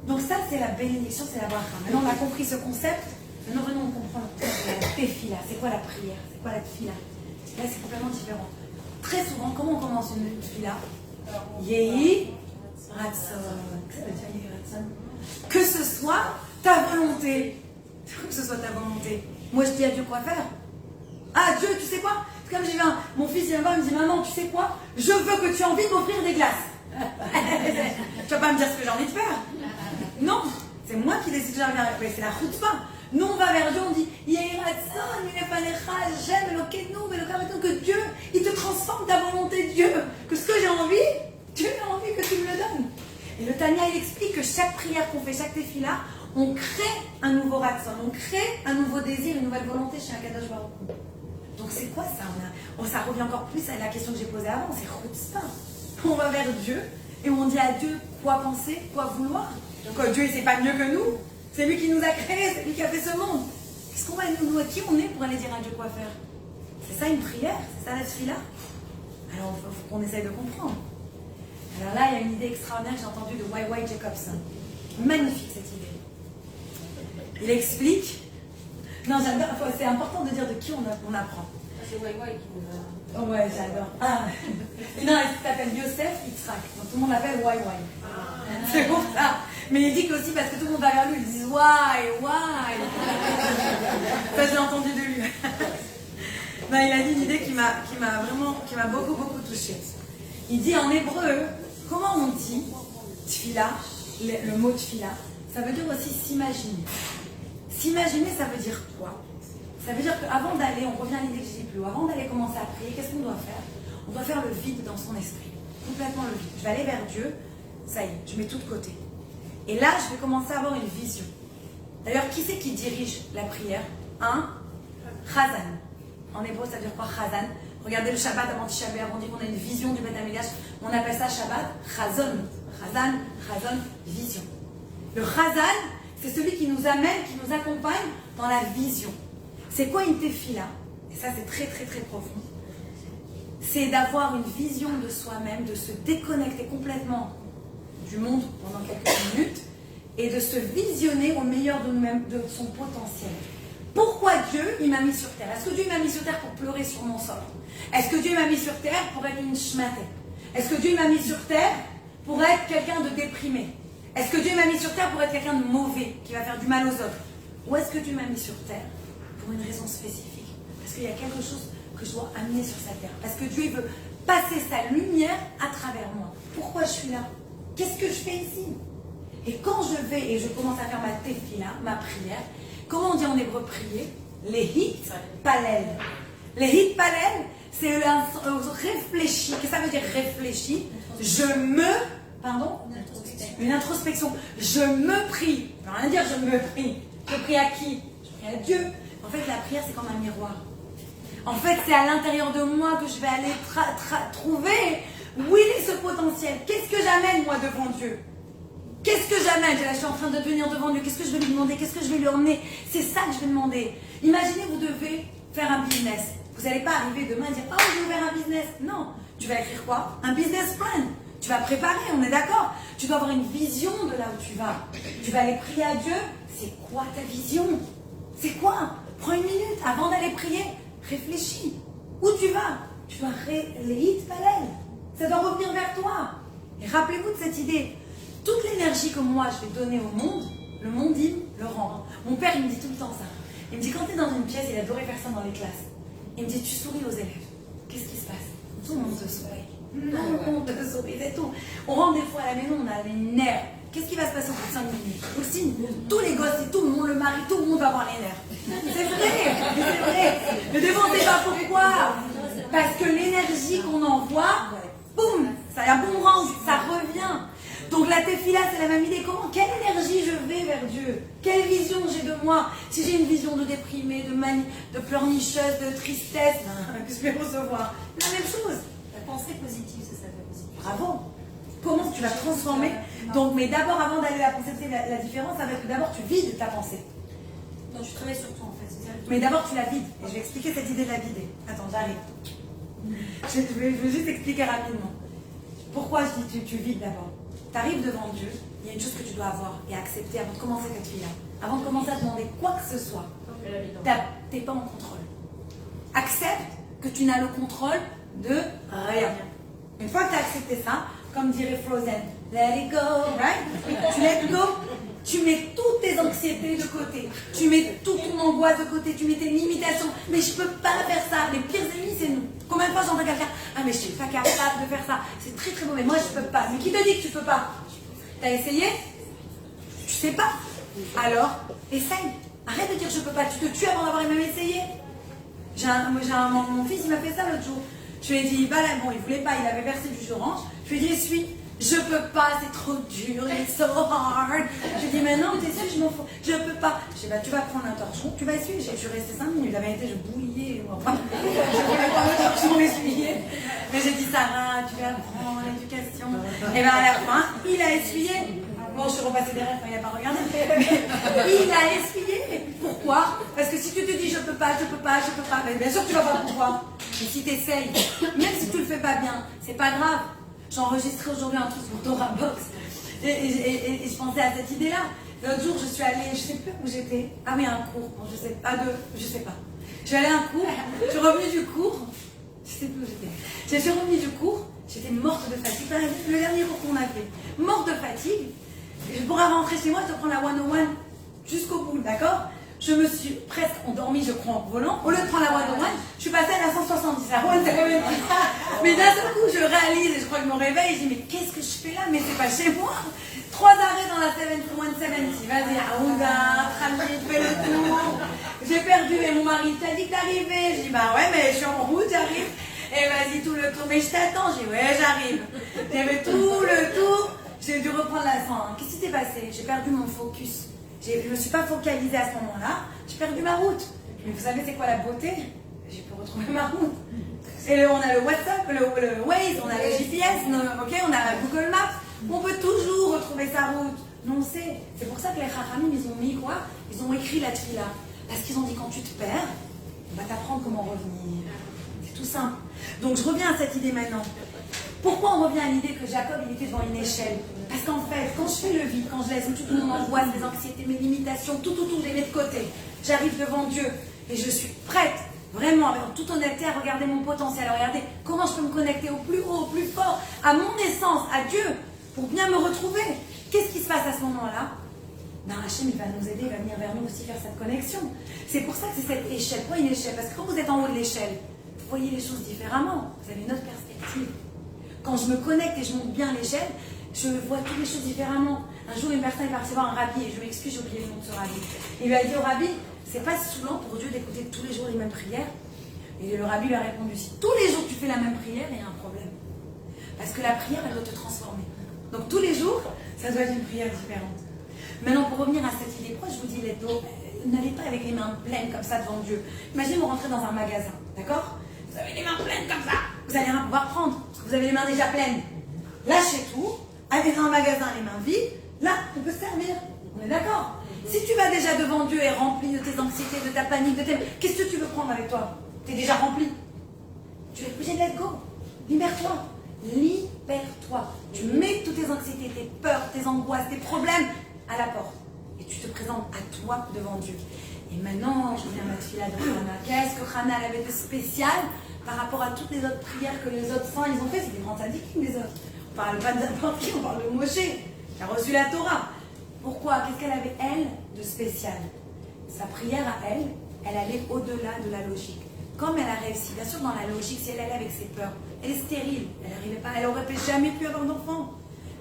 Donc ça, c'est la bénédiction, c'est la bracha. Maintenant, on a compris ce concept. Maintenant, venons comprendre la tefila. C'est quoi la prière? C'est quoi la tefila? Là, c'est complètement différent. Très souvent, comment on commence une tefila? Yehi Ratson. Qu'est-ce que ça veut dire, Yehi Ratson? Que ce soit ta volonté. Que ce soit ta volonté. Moi, je dis à Dieu quoi faire. Ah, Dieu, tu sais quoi? C'est comme j'ai mon fils, il vient voir, il me dit, maman, tu sais quoi? Je veux que tu aies envie de m'offrir des glaces. Tu vas pas me dire ce que j'ai envie de faire. Non, c'est moi qui décide que j'ai envie de faire. C'est la chutzpah. Nous, on va vers Dieu, on dit, que Dieu, il te transforme ta volonté, Dieu. Que ce que j'ai envie, Dieu a envie que tu me le donnes. Et le Tanya, il explique que chaque prière qu'on fait, chaque tefila, on crée un nouveau ratson, on crée un nouveau désir, une nouvelle volonté chez Akadosh Baruch Hu. Donc c'est quoi ça? Ça revient encore plus à la question que j'ai posée avant, c'est chutzpah. On va vers Dieu et on dit à Dieu quoi penser, quoi vouloir. Donc Dieu, c'est pas mieux que nous. C'est lui qui nous a créés, c'est lui qui a fait ce monde. Qu'est-ce qu'on va nous, qui on est pour aller dire à Dieu quoi faire? C'est ça une prière? C'est ça la tefila? Alors il faut qu'on essaye de comprendre. Alors là, il y a une idée extraordinaire que j'ai entendue de Y.Y. Jacobson. Magnifique cette idée. Il explique. Non, j'adore. C'est important de dire de qui on apprend. C'est Wai qui nous a... Oh ouais, j'adore. Ah. Non, il s'appelle Yosef Yitzhak. Donc tout le monde l'appelle Y.Y. C'est pour ça. Mais il dit qu'aussi parce que tout le monde va vers lui, ils disent why. Ça, j'ai entendu de lui. Non, il a dit une idée qui m'a beaucoup touchée. Il dit en hébreu, comment on dit tfila, le mot tfila, ça veut dire aussi s'imaginer. S'imaginer, ça veut dire quoi? Ça veut dire qu'avant d'aller, on revient à l'idée que je dis plus, avant d'aller commencer à prier, qu'est-ce qu'on doit faire? On doit faire le vide dans son esprit. Complètement le vide. Je vais aller vers Dieu, ça y est, je mets tout de côté. Et là, je vais commencer à avoir une vision. D'ailleurs, qui c'est qui dirige la prière? Un chazan. En hébreu, ça veut dire quoi, chazan? Regardez le Shabbat avant Tisha B'Av, on dit qu'on a une vision du Beth Amikdash. On appelle ça Shabbat chazon. Chazan, vision. Le chazan, c'est celui qui nous amène, qui nous accompagne dans la vision. C'est quoi une tefila? Et ça, c'est très profond. C'est d'avoir une vision de soi-même, de se déconnecter complètement du monde pendant quelques minutes et de se visionner au meilleur de nous-mêmes, de son potentiel. Pourquoi Dieu, il m'a mis sur terre? Est-ce que Dieu m'a mis sur terre pour pleurer sur mon sort? Est-ce que Dieu m'a mis sur terre pour être une schmatte? Est-ce que Dieu m'a mis sur terre pour être quelqu'un de déprimé? Est-ce que Dieu m'a mis sur terre pour être quelqu'un de mauvais, qui va faire du mal aux autres? Ou est-ce que Dieu m'a mis sur terre pour une raison spécifique? Parce qu'il y a quelque chose que je dois amener sur cette terre. Parce que Dieu, il veut passer sa lumière à travers moi. Pourquoi je suis là? Qu'est-ce que je fais ici? Et quand je vais et je commence à faire ma tefila, ma prière, comment on dit en hébreu prier? Les hit palel. Les hit palel, c'est réfléchi. Qu'est-ce que ça veut dire réfléchi? Une introspection. Je me prie. Ça veut rien dire je me prie. Je prie à qui? Je prie à Dieu. En fait, la prière, c'est comme un miroir. En fait, c'est à l'intérieur de moi que je vais aller trouver où il est ce potentiel. Qu'est-ce que j'amène, moi, devant Dieu? Qu'est-ce que j'amène? Là, je suis en train de venir devant Dieu. Qu'est-ce que je vais lui demander? Qu'est-ce que je vais lui emmener? C'est ça que je vais demander. Imaginez, vous devez faire un business. Vous n'allez pas arriver demain et dire « Oh, je vais faire un business ». Non. Tu vas écrire quoi? Un business plan. Tu vas préparer, on est d'accord? Tu dois avoir une vision de là où tu vas. Tu vas aller prier à Dieu. C'est quoi ta vision? C'est quoi? Prends une minute avant d'aller prier. Réfléchis. Où tu vas? Tu dois les hit palel. Ça doit revenir vers toi. Et rappelez-vous de cette idée. Toute l'énergie que moi je vais donner au monde, le monde il me le rend. Mon père il me dit tout le temps ça. Il me dit quand tu es dans une pièce, il adorait faire ça dans les classes. Il me dit tu souris aux élèves. Qu'est-ce qui se passe? Tout le monde te sourit. Tout le monde te sourit, c'est tout. On rentre des fois à la maison, on a les nerfs. Qu'est-ce qui va se passer au bout de 5 minutes? Aussi, tous les gosses et tout le monde, le mari, tout le monde va avoir les nerfs. C'est vrai, c'est vrai. Ne demandez pas pourquoi. Parce que l'énergie qu'on envoie, boum, ça y a boomerang, ça revient. Donc la tefila, c'est la même idée. Comment? Quelle énergie je vais vers Dieu? Quelle vision j'ai de moi? Si j'ai une vision de déprimée, de pleurnicheuse, de tristesse, que je vais recevoir la même chose. La pensée positive, ça s'appelle aussi. Bravo. Comment tu vas transformer? Donc, mais d'abord, avant d'aller à la pensée, la différence, ça va être que d'abord tu vides ta pensée. Donc tu travailles sur toi en fait, c'est ça le truc. Mais d'abord tu la vides. Et je vais expliquer cette idée de la vider. Attends, j'arrive. Je vais juste expliquer rapidement. Pourquoi je dis tu vides d'abord? Tu arrives devant Dieu, il y a une chose que tu dois avoir et accepter avant de commencer cette vie-là. Avant de commencer à demander quoi que ce soit. T'es pas en contrôle. Accepte que tu n'as le contrôle de rien. Une fois que tu as accepté ça, comme dirait Frozen, let it go, right? Tu let go, tu mets toutes tes anxiétés de côté, tu mets toute ton angoisse de côté, tu mets tes limitations. Mais je peux pas faire ça. Les pires ennemis, c'est nous. Combien de fois j'entends quelqu'un? Ah, mais je suis pas capable de faire ça. C'est très très mauvais. Moi, je peux pas. Mais qui te dit que tu peux pas? T'as essayé? Tu sais pas. Alors, essaye. Arrête de dire je peux pas. Tu te tues avant d'avoir même essayé. Mon fils, il m'a fait ça l'autre jour. Je lui ai dit, bah là, bon, il voulait pas, il avait versé du jus d'orange. Je lui ai dit, essuie. Je peux pas, c'est trop dur, it's so hard. Je lui ai dit, mais non, t'es sûr, je m'en fous. Je peux pas. Je lui ai dit, bah, tu vas prendre un torchon, tu vas essuyer. Je suis restée 5 minutes. La vérité, je bouillais. Enfin, je voulais prendre le torchon, essuyer. Mais j'ai dit, Sarah, tu vas prendre l'éducation. Et bien, à la fin, il a essuyé. Bon, je suis repassée derrière quand il n'a pas regardé. Il a essuyé. Pourquoi? Parce que si tu te dis, je peux pas, mais bien sûr que tu vas pas pouvoir. Mais si tu essayes, même si tu le fais pas bien, c'est pas grave. J'ai enregistré aujourd'hui un truc sur Dora Box. Et je pensais à cette idée-là. L'autre jour, je suis allée, je sais plus où j'étais. Ah oui, un cours. Bon, je sais pas. Je suis allée à un cours. Je suis revenue du cours. Je sais plus où j'étais. Je suis revenue du cours. J'étais morte de fatigue. Le dernier cours qu'on a fait. Morte de fatigue. Je pourrais rentrer chez moi, je te prends la 101 jusqu'au bout, d'accord? Je me suis presque endormie, je crois, en volant. Au lieu de prendre la 101, je suis passée à la 170. La 170. Mais d'un seul coup, je réalise et je crois que je me réveille. Je dis, mais qu'est-ce que je fais là? Mais c'est pas chez moi. 3 arrêts dans la 170. Vas-y, Aouda, tranquille, fais le tour. J'ai perdu, et mon mari t'a dit que t'arrivais. Je dis, bah ouais, mais je suis en route, j'arrive. Et vas-y, tout le tour. Mais je t'attends. Je dis, ouais, j'arrive. J'ai fait tout le tour. J'ai dû reprendre la 100. Qu'est-ce qui s'est passé? J'ai perdu mon focus. Je ne me suis pas focalisée à ce moment-là. J'ai perdu ma route. Mais vous savez, c'est quoi la beauté? J'ai pu retrouver ma route. Et on a le WhatsApp, le Waze, on a le GPS, on a Google Maps. On peut toujours retrouver sa route. Non, on sait. C'est pour ça que les Chachamim, ils ont mis quoi? Ils ont écrit la Tfila. Parce qu'ils ont dit, quand tu te perds, on va t'apprendre comment revenir. C'est tout simple. Donc, je reviens à cette idée maintenant. Pourquoi on revient à l'idée que Jacob, il était devant une échelle? Parce qu'en fait, quand je fais le vide, quand je laisse toute mon angoisse, mes anxiétés, mes limitations, tout, je les mets de côté. J'arrive devant Dieu et je suis prête, vraiment, avec toute honnêteté, à regarder mon potentiel, à regarder comment je peux me connecter au plus haut, au plus fort, à mon essence, à Dieu, pour bien me retrouver. Qu'est-ce qui se passe à ce moment-là? Ben, Hachem, il va nous aider, il va venir vers nous aussi faire cette connexion. C'est pour ça que c'est cette échelle. Pourquoi une échelle? Parce que quand vous êtes en haut de l'échelle, voyez les choses différemment. Vous avez une autre perspective. Quand je me connecte et je monte bien l'échelle, je vois toutes les choses différemment. Un jour, une personne est partie voir un rabbi, et je m'excuse, j'ai oublié le nom de ce rabbi. Il lui a dit au rabbi, c'est pas saoulant pour Dieu d'écouter tous les jours les mêmes prières. Et le rabbi lui a répondu, si tous les jours tu fais la même prière, il y a un problème. Parce que la prière, elle doit te transformer. Donc tous les jours, ça doit être une prière différente. Maintenant, pour revenir à cette idée proche, je vous dis, n'allez pas avec les mains pleines comme ça devant Dieu. Imaginez vous rentrez dans un magasin, d'accord? Vous avez les mains pleines comme ça, vous n'allez rien pouvoir prendre, parce que vous avez les mains déjà pleines. Lâchez tout, allez dans un magasin les mains vides, là, on peut se servir. On est d'accord? Si tu vas déjà devant Dieu et rempli de tes anxiétés, de ta panique, de tes... Qu'est-ce que tu veux prendre avec toi? Tu es déjà rempli. Tu es obligé de let go. Libère-toi. Libère-toi. Tu mets toutes tes anxiétés, tes peurs, tes angoisses, tes problèmes à la porte. Et tu te présentes à toi devant Dieu. Et maintenant, je viens à ma fille de Hana. Qu'est-ce que Hana avait de spécial par rapport à toutes les autres prières que les autres saints ils ont fait? C'est des grands sadikim, les autres. On parle pas de n'importe qui, on parle de Moshe, qui a reçu la Torah. Pourquoi? Qu'est-ce qu'elle avait, elle, de spécial? Sa prière à elle, elle allait au-delà de la logique. Comme elle a réussi, bien sûr, dans la logique, si elle allait avec ses peurs, elle est stérile, elle n'arrivait pas, elle aurait jamais pu avoir d'enfant.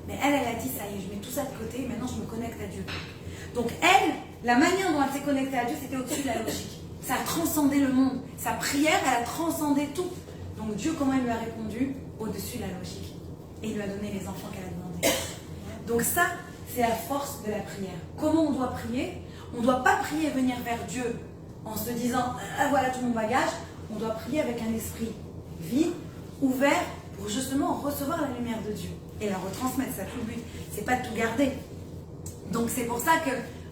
Mais elle a dit, ça y est, je mets tout ça de côté, et maintenant je me connecte à Dieu. Donc elle, la manière dont elle s'est connectée à Dieu, c'était au-dessus de la logique. Ça a transcendé le monde. Sa prière, elle a transcendé tout. Donc Dieu, comment il lui a répondu? Au-dessus de la logique. Et il lui a donné les enfants qu'elle a demandé. Donc ça, c'est la force de la prière. Comment on doit prier? On ne doit pas prier et venir vers Dieu en se disant ah, voilà tout mon bagage. On doit prier avec un esprit vide, ouvert, pour justement recevoir la lumière de Dieu et la retransmettre. C'est tout le but. C'est pas de tout garder. Donc c'est pour ça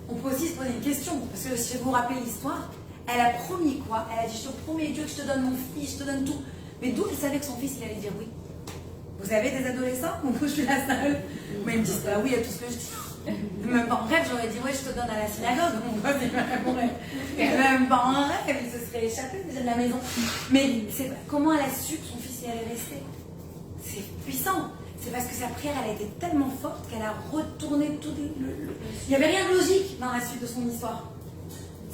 qu'on peut aussi se poser une question. Parce que si vous vous rappelez l'histoire, elle a promis quoi? Elle a dit je te promets Dieu que je te donne mon fils, je te donne tout. Mais d'où elle savait que son fils il allait dire oui? Vous avez des adolescents? Ou je suis la seule? Mais ils me disent pas oui à tout ce que je dis. Même pas en rêve, j'aurais dit ouais, je te donne à la synagogue. Mon gosse, il m'a répondu. Même pas en rêve, il se serait échappé déjà de la maison. Mais comment elle a su que son fils y allait rester? C'est puissant. C'est parce que sa prière, elle a été tellement forte qu'elle a retourné tout Il n'y avait rien de logique dans la suite de son histoire.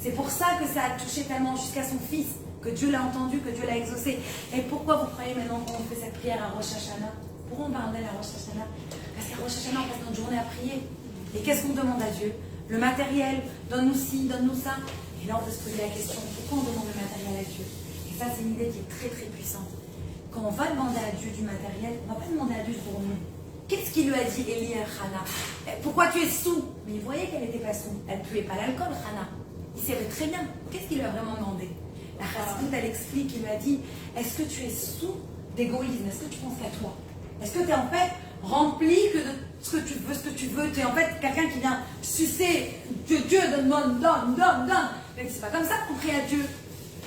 C'est pour ça que ça a touché tellement jusqu'à son fils, que Dieu l'a entendu, que Dieu l'a exaucé. Et pourquoi vous croyez maintenant qu'on fait cette prière à Rosh Hashanah? Pourquoi on parle d'elle à Rosh Hashanah? Parce qu'à Rosh Hashanah, on passe notre journée à prier. Et qu'est-ce qu'on demande à Dieu? Le matériel, donne-nous ci, donne-nous ça. Et là, on peut se poser la question, pourquoi on demande le matériel à Dieu? Et ça, c'est une idée qui est très très puissante. Quand on va demander à Dieu du matériel, on ne va pas demander à Dieu pour nous. Qu'est-ce qu'il lui a dit, Eli à Hana? Pourquoi tu es sous? Mais il voyait qu'elle n'était pas sous. Elle ne buvait pas l'alcool, Hana. Il savait très bien. Qu'est-ce qu'il lui a vraiment demandé? La Chassidut, elle explique, il lui a dit, est-ce que tu es sous d'égoïsme? Est-ce que tu penses qu'à toi? Est-ce que tu es en fait rempli que de ce que tu veux? Tu es en fait quelqu'un qui vient sucer Dieu, donne. Mais c'est pas comme ça qu'on prie à Dieu.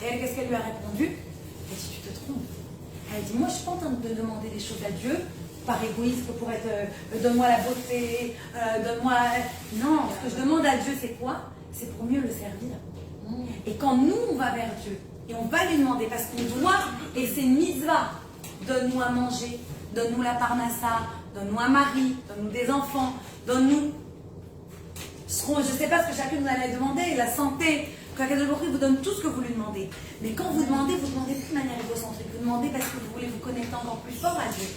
Et elle, qu'est-ce qu'elle lui a répondu? Elle dit, tu te trompes. Elle dit, moi je suis pas en train de demander des choses à Dieu par égoïsme pour être donne-moi la beauté, donne-moi. Non, ce que je demande à Dieu, c'est quoi? C'est pour mieux le servir. Et quand nous on va vers Dieu et on va lui demander, parce qu'on doit, et c'est une mitzvah, donne-nous à manger, donne-nous la parnassa, donne-nous un mari, donne-nous des enfants, donne-nous. Je ne sais pas ce que chacun nous allait demander, la santé, qu'Akadosh Baruch Hu vous donne tout ce que vous lui demandez. Mais quand vous demandez plus de manière égocentrique, vous demandez parce que vous voulez vous connecter encore plus fort à Dieu.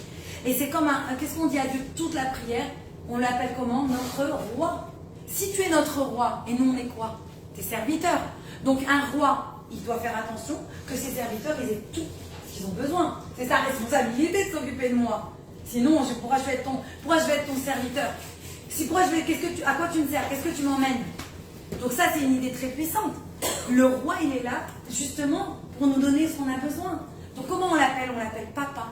Et c'est comme qu'est-ce qu'on dit à Dieu toute la prière? On l'appelle comment? Notre roi. Si tu es notre roi, et nous on est quoi? Tes serviteurs. Donc un roi, il doit faire attention que ses serviteurs ils aient tout ce qu'ils ont besoin. C'est sa responsabilité de s'occuper de moi. Sinon, pourquoi je vais être ton serviteur? À quoi tu me sers? Qu'est-ce que tu m'emmènes? Donc ça, c'est une idée très puissante. Le roi, il est là, justement, pour nous donner ce qu'on a besoin. Donc comment on l'appelle? On l'appelle papa.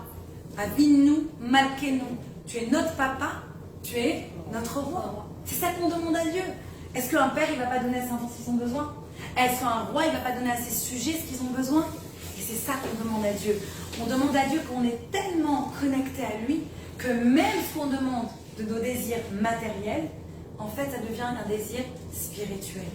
Avinu Malkenu. Tu es notre papa, tu es notre roi. C'est ça qu'on demande à Dieu. Est-ce qu'un père, il ne va pas donner à ses enfants ce qu'ils ont besoin? Est-ce qu'un roi, il ne va pas donner à ses sujets ce qu'ils ont besoin? Et c'est ça qu'on demande à Dieu. On demande à Dieu qu'on est tellement connecté à lui que même ce qu'on demande de nos désirs matériels, en fait, ça devient un désir spirituel.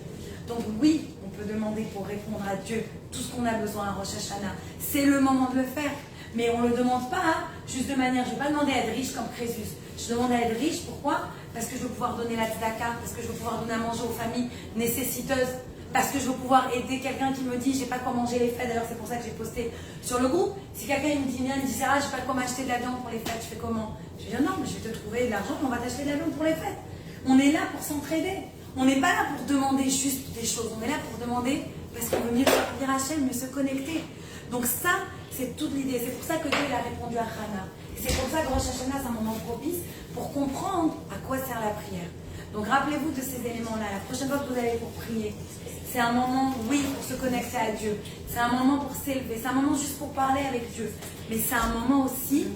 Donc oui, on peut demander pour répondre à Dieu tout ce qu'on a besoin à Rosh Hashanah. C'est le moment de le faire. Mais on ne le demande pas juste de manière, je ne vais pas demander à être riche comme Crésus. Je demande à être riche, pourquoi? Parce que je veux pouvoir donner la tzedaka, parce que je veux pouvoir donner à manger aux familles nécessiteuses, parce que je veux pouvoir aider quelqu'un qui me dit j'ai pas quoi manger les fêtes. D'ailleurs, c'est pour ça que j'ai posté sur le groupe. Si quelqu'un me dit, il me dit Sarah, j'ai pas quoi m'acheter de la viande pour les fêtes, je fais comment? Je vais dire non, mais je vais te trouver de l'argent, on va t'acheter de la viande pour les fêtes. On est là pour s'entraider. On n'est pas là pour demander juste des choses. On est là pour demander parce qu'on veut mieux servir Hachem, mieux se connecter. Donc ça, c'est toute l'idée. C'est pour ça que Dieu il a répondu à Hana. C'est pour ça que Rosh Hashanah, c'est un moment propice pour comprendre à quoi sert la prière. Donc rappelez-vous de ces éléments-là. La prochaine fois que vous allez pour prier, c'est un moment, oui, pour se connecter à Dieu. C'est un moment pour s'élever. C'est un moment juste pour parler avec Dieu. Mais c'est un moment aussi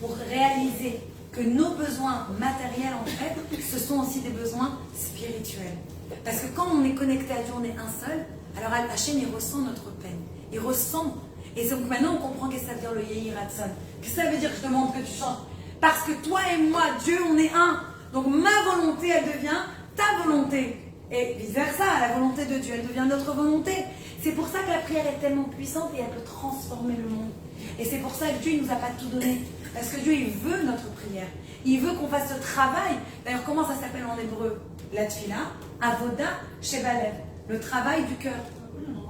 pour réaliser que nos besoins matériels, en fait, ce sont aussi des besoins spirituels. Parce que quand on est connecté à Dieu, on est un seul, alors Hachem, il ressent notre peine. Il ressent. Et donc maintenant, on comprend qu'est-ce que ça veut dire le Yehi Ratson. Qu'est-ce que ça veut dire que je demande que tu chantes? Parce que toi et moi, Dieu, on est un. Donc ma volonté, elle devient ta volonté. Et vice-versa, la volonté de Dieu, elle devient notre volonté. C'est pour ça que la prière est tellement puissante et elle peut transformer le monde. Et c'est pour ça que Dieu ne nous a pas tout donné. Parce que Dieu, il veut notre prière. Il veut qu'on fasse ce travail. D'ailleurs, comment ça s'appelle en hébreu? La tfila, avoda, shebalev. Le travail du cœur.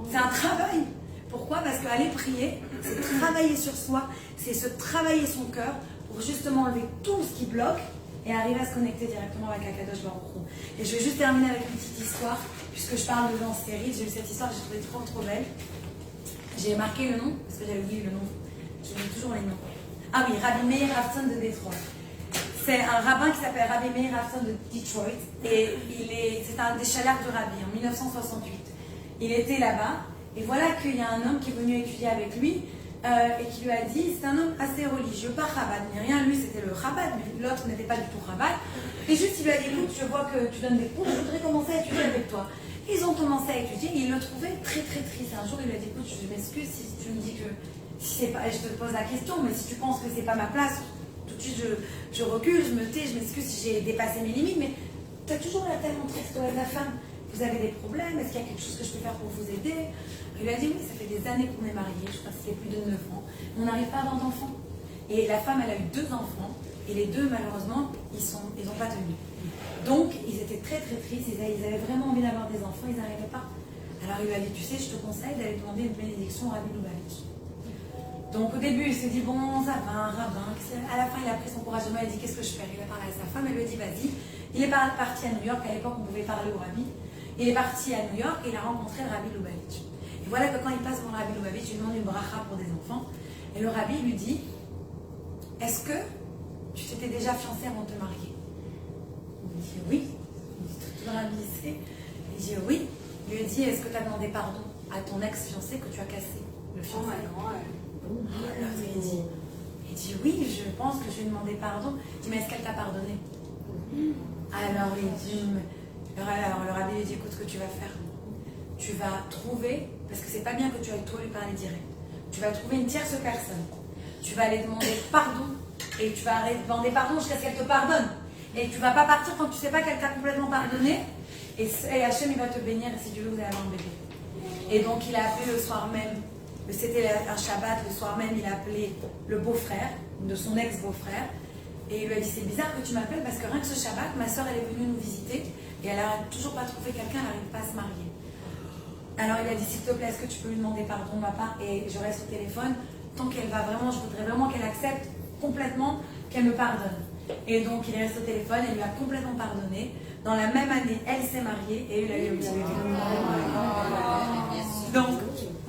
C'est un travail. Pourquoi? Parce qu'aller prier, c'est travailler sur soi, c'est se travailler son cœur pour justement enlever tout ce qui bloque et arriver à se connecter directement avec Akadosh Baruch Hu. Et je vais juste terminer avec une petite histoire, puisque je parle de gens stériles. J'ai eu cette histoire que j'ai trouvée trop belle. J'ai marqué le nom, parce que j'avais oublié le nom. Je mets toujours les noms. Ah oui, Rabbi Meir Ravson de Detroit. C'est un rabbin qui s'appelle Rabbi Meir Ravson de Detroit. Et c'est un des chaleurs du rabbi en 1968. Il était là-bas. Et voilà qu'il y a un homme qui est venu étudier avec lui et qui lui a dit, c'est un homme assez religieux, pas Chabad, ni rien, lui c'était le Chabad, mais l'autre n'était pas du tout Chabad. Et juste il lui a dit, écoute, je vois que tu donnes des cours, je voudrais commencer à étudier avec toi. Ils ont commencé à étudier et il le trouvait très très triste. Un jour il lui a dit, écoute, je m'excuse si tu me dis que si c'est pas, je te pose la question, mais si tu penses que c'est pas ma place, tout de suite je recule, je me tais, je m'excuse si j'ai dépassé mes limites, mais tu as toujours la tellement triste, toi et ta femme. Vous avez des problèmes? Est-ce qu'il y a quelque chose que je peux faire pour vous aider? Il lui a dit oui, ça fait des années qu'on est mariés, je crois que c'était plus de 9 ans. On n'arrive pas à avoir d'enfants. Et la femme, elle a eu 2 enfants, et les 2, malheureusement, ils n'ont pas tenu. Donc, ils étaient très très tristes, ils avaient vraiment envie d'avoir des enfants, ils n'arrivaient pas. Alors il lui a dit, tu sais, je te conseille d'aller demander une bénédiction au Rabbi Lubavitch. Donc au début, il s'est dit, bon, ça va, un rabbin. À la fin, il a pris son courage de main, il a dit, qu'est-ce que je fais? Il a parlé à sa femme, elle lui a dit, vas-y. Il est parti à New York, à l'époque, on pouvait parler au Rabbi. Il est parti à New York et il a rencontré le Rabbi Lubavitch. Et voilà que quand il passe devant le Rabbi Lubavitch, il demande une bracha pour des enfants. Et le Rabbi lui dit, est-ce que tu t'étais déjà fiancé avant de te marier? Il dit oui. Il dit tout le Rabbi sait. Il dit oui. Il lui dit, est-ce que tu as demandé pardon à ton ex-fiancé que tu as cassé le fiancé? Il dit oui, je pense que je lui ai demandé pardon. Il dit, mais est-ce qu'elle t'a pardonné? Alors il dit, alors le Rabbi lui dit, écoute ce que tu vas faire. Tu vas trouver, parce que c'est pas bien que tu ailles toi lui parler direct, tu vas trouver une tierce personne. Tu vas aller demander pardon et tu vas aller demander pardon jusqu'à ce qu'elle te pardonne. Et tu vas pas partir quand tu sais pas qu'elle t'a complètement pardonné. Et Hachem, il va te bénir et si tu veux, vous allez avoir un bébé. Et donc il a appelé le soir même, c'était un Shabbat, le soir même, il a appelé le beau-frère de son ex-beau-frère. Et il lui a dit, c'est bizarre que tu m'appelles parce que rien que ce Shabbat, ma soeur, elle est venue nous visiter et elle n'a toujours pas trouvé quelqu'un, elle n'arrive pas à se marier. Alors il a dit, s'il te plaît, est-ce que tu peux lui demander pardon de ma part? Et je reste au téléphone, tant qu'elle va vraiment, je voudrais vraiment qu'elle accepte complètement qu'elle me pardonne. Et donc il est resté au téléphone, elle lui a complètement pardonné. Dans la même année, elle s'est mariée et il a eu un petit bébé. Donc,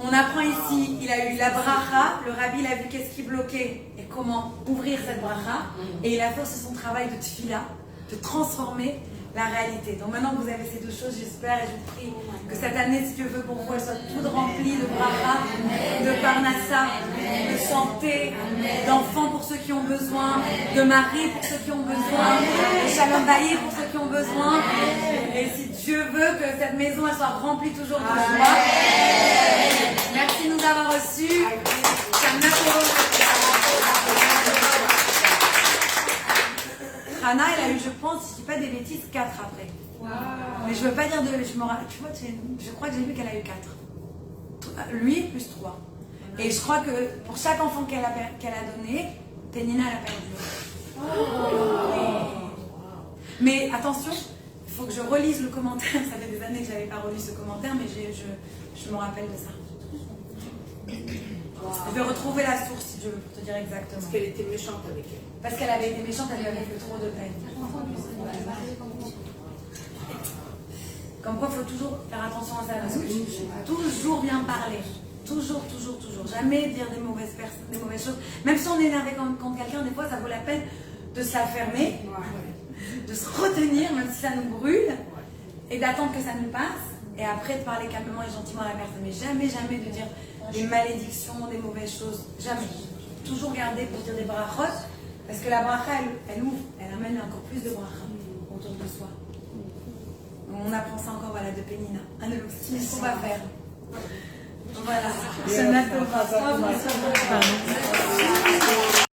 on apprend ici, il a eu la bracha, le Rabbi il a vu qu'est-ce qui bloquait et comment ouvrir cette bracha. Et il a fait aussi son travail de tfila, de transformer la réalité. Donc maintenant que vous avez ces 2 choses, j'espère et je vous prie que cette année, si Dieu veut pour vous, elle soit toute remplie de bracha, de parnassa, de santé, d'enfants pour ceux qui ont besoin, de mari pour ceux qui ont besoin, de shalom bayit pour ceux qui ont besoin. Et si Dieu veut que cette maison elle soit remplie toujours de joie. Merci de nous avoir reçus. Hana, elle a eu, je pense, si je ne dis pas des bêtises, 4 après. Wow. Mais je ne veux pas dire de... Tu vois, je crois que j'ai vu qu'elle a eu 4. Lui, plus 3. Et je crois que pour chaque enfant qu'elle a donné, Pénina, elle a perdu. Oh. Mais attention, faut que je relise le commentaire. Ça fait des années que je n'avais pas relu ce commentaire, mais je me rappelle de ça. Je vais retrouver la source si je veux pour te dire exactement. Parce qu'elle était méchante avec elle. Parce qu'elle avait été méchante, elle lui avait fait trop de peine. Comme quoi, il faut toujours faire attention à ça. Parce que toujours bien parler. Toujours, toujours, toujours. Jamais dire des mauvaises choses. Même si on est énervé contre quelqu'un, des fois, ça vaut la peine de se la fermer, de se retenir, même si ça nous brûle, et d'attendre que ça nous passe. Et après, de parler calmement et gentiment à la personne. Mais jamais, jamais de dire des malédictions, des mauvaises choses. Jamais. Toujours garder pour dire des brachot. Parce que la bracha, elle ouvre, elle amène encore plus de bracha autour de soi. On apprend ça encore de Pénina. C'est ce qu'on va faire. Voilà.